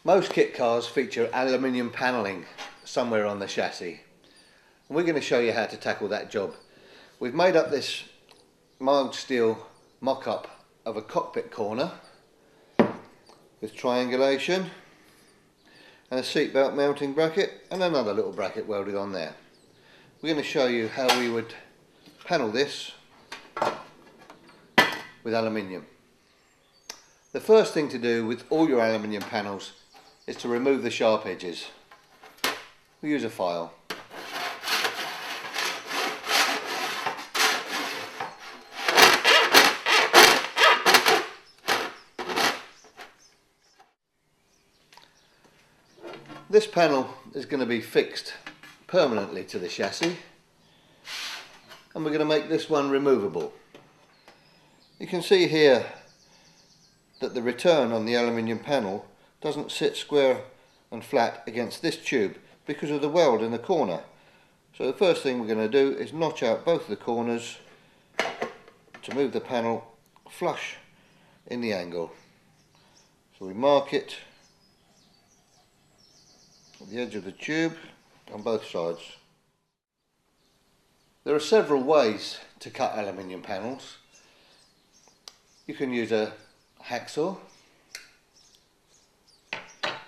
Most kit cars feature aluminium panelling somewhere on the chassis, and we're going to show you how to tackle that job. We've made up this mild steel mock-up of a cockpit corner with triangulation and a seatbelt mounting bracket and another little bracket welded on there. We're going to show you how we would panel this with aluminium. The first thing to do with all your aluminium panels is to remove the sharp edges. We use a file. This panel is going to be fixed permanently to the chassis, and we're going to make this one removable. You can see here that the return on the aluminium panel doesn't sit square and flat against this tube because of the weld in the corner. So the first thing we're going to do is notch out both the corners to move the panel flush in the angle. So we mark it at the edge of the tube on both sides. There are several ways to cut aluminium panels. You can use a hacksaw,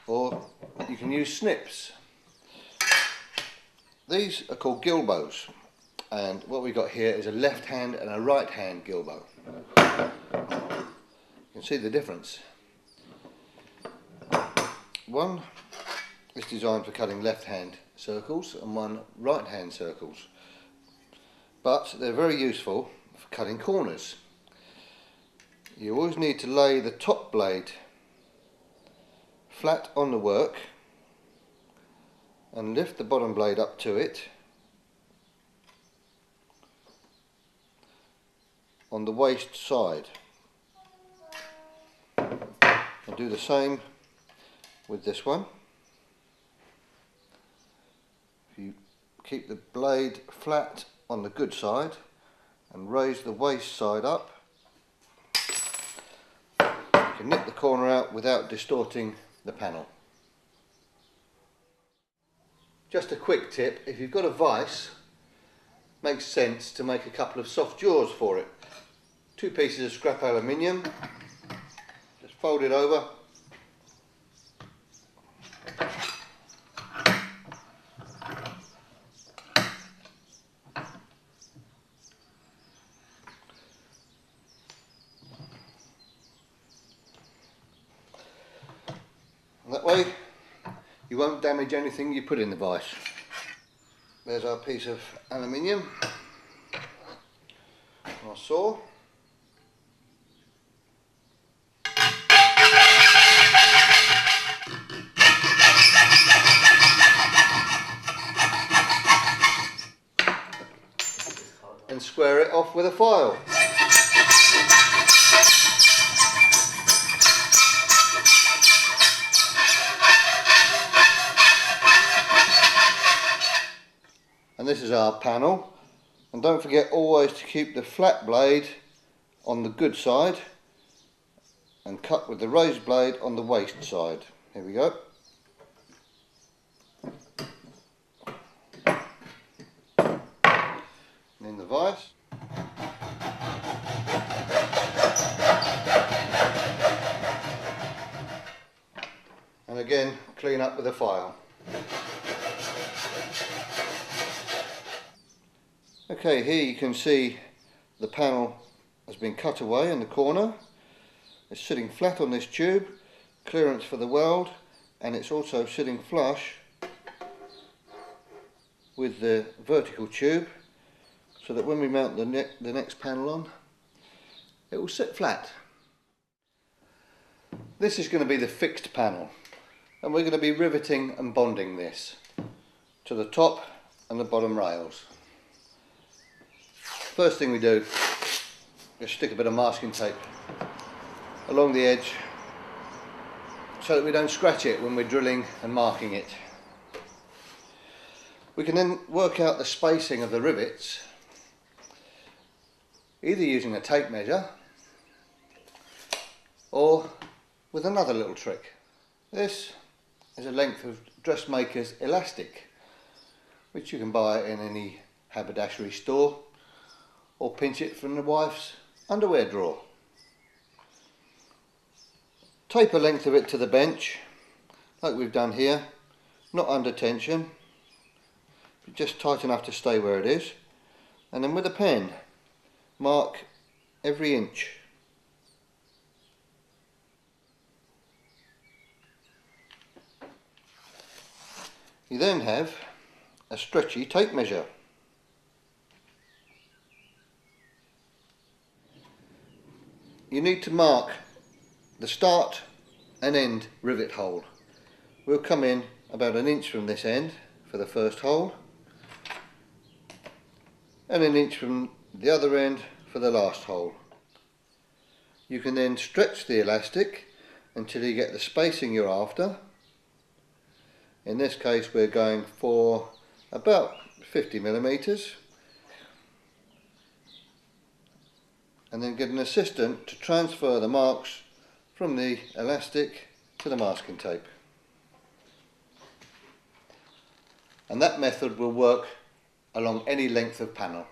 or you can use snips. These are called gilbows, and what we've got here is a left hand and a right hand gilbow. You can see the difference. One is designed for cutting left hand circles and one right hand circles, but they're very useful for cutting corners. You always need to lay the top blade flat on the work and lift the bottom blade up to it on the waste side, and do the same with this one. If you keep the blade flat on the good side and raise the waste side up, you can nip the corner out without distorting the panel. Just a quick tip, if you've got a vise, it makes sense to make a couple of soft jaws for it. 2 pieces of scrap aluminium, just fold it over, and that way you won't damage anything you put in the vise. There's our piece of aluminium, our saw. And square it off with a file. And this is our panel, and don't forget always to keep the flat blade on the good side and cut with the raised blade on the waste side. Here we go. And in the vise. And again, clean up with a file. Okay, here you can see the panel has been cut away in the corner. It's sitting flat on this tube, clearance for the weld, and it's also sitting flush with the vertical tube, so that when we mount the next panel on, it will sit flat. This is going to be the fixed panel, and we're going to be riveting and bonding this to the top and the bottom rails. First thing we do is stick a bit of masking tape along the edge so that we don't scratch it when we're drilling and marking it. We can then work out the spacing of the rivets either using a tape measure or with another little trick. This is a length of dressmaker's elastic, which you can buy in any haberdashery store or pinch it from the wife's underwear drawer. Tape a length of it to the bench like we've done here, not under tension, but just tight enough to stay where it is, and then with a pen mark every inch. You then have a stretchy tape measure. You need to mark the start and end rivet hole. We'll come in about an inch from this end for the first hole, and an inch from the other end for the last hole. You can then stretch the elastic until you get the spacing you're after. In this case we're going for about 50 millimeters, and then get an assistant to transfer the marks from the elastic to the masking tape. And that method will work along any length of panel.